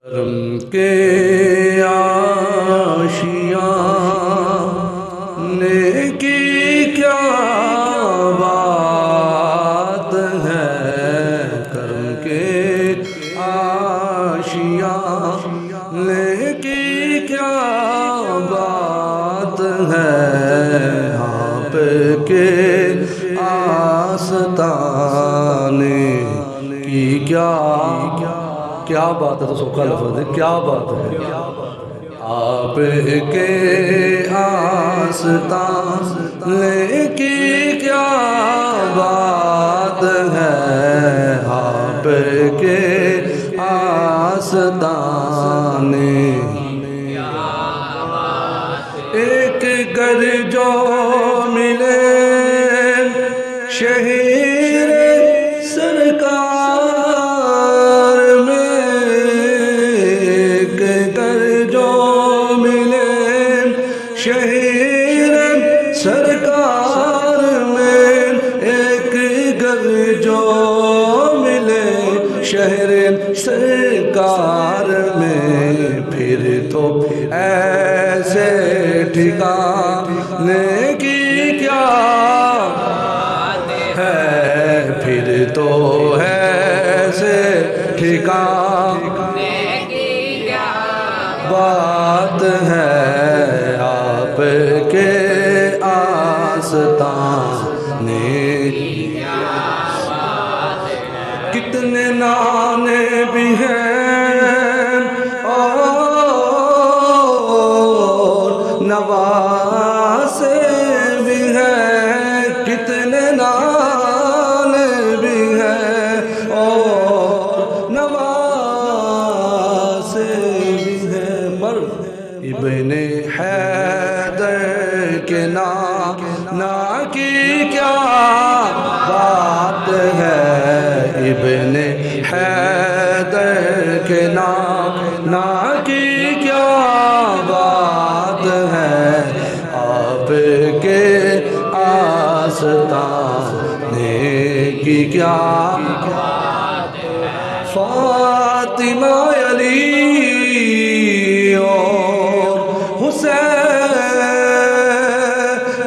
کرم کے آشیاں نیکی کیا بات ہے، کرم کے آشیاں نیکی کیا بات ہے، آپ کے آستانے کی کیا بات ہے، تو سوکھا لفظ ہے، کیا بات ہے، آپ کے آستانے کی کیا بات ہے، آپ کے آستانے ایک گر جو ملے شہیر سرکار میں، ایک گر جو ملے شہیر سرکار میں، ایک گر جو ملے شہر سرکار میں، پھر تو ایسے ٹھکانے کی کیا ہے، پھر تو ایسے ٹھکانے کی کیا بات ہے، آپ کے آستانے کی کیا بات ہے، کتنے نانے بھی ہیں نواسے بھی ہیں، کتنے نانے بھی ہیں اور نواسے بھی ہیں، پر ابن حیدر کے نا کی کیا بات ہے، ابن حیدر کے نا کی کیا بات ہے، آپ کے آستانے کی کیا بات ہے، فاطمہ علی اور حسین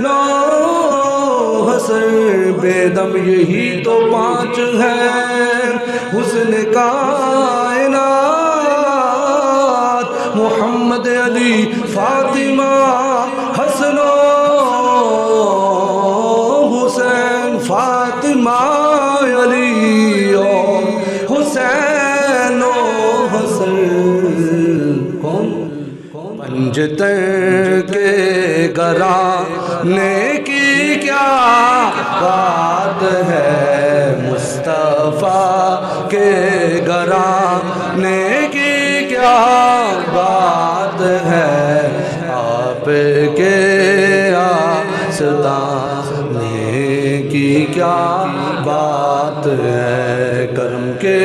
و حسن بیدم، یہی تو پانچ ہیں حسن کائنات، محمد علی فاطمہ حسن و حسین، فاطمہ علی اور حسین و حسن، پنجتن کے گھرانے کی کیا بات ہے، مصطفیٰ کے گھرانے کی کیا بات ہے، آپ کے آستانے کی کیا بات ہے، کرم کے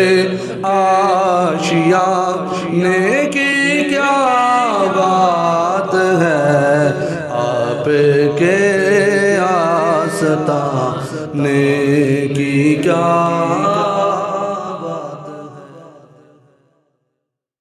آشیانے کی کیا بات ہے، آپ کے آستانے کی کیا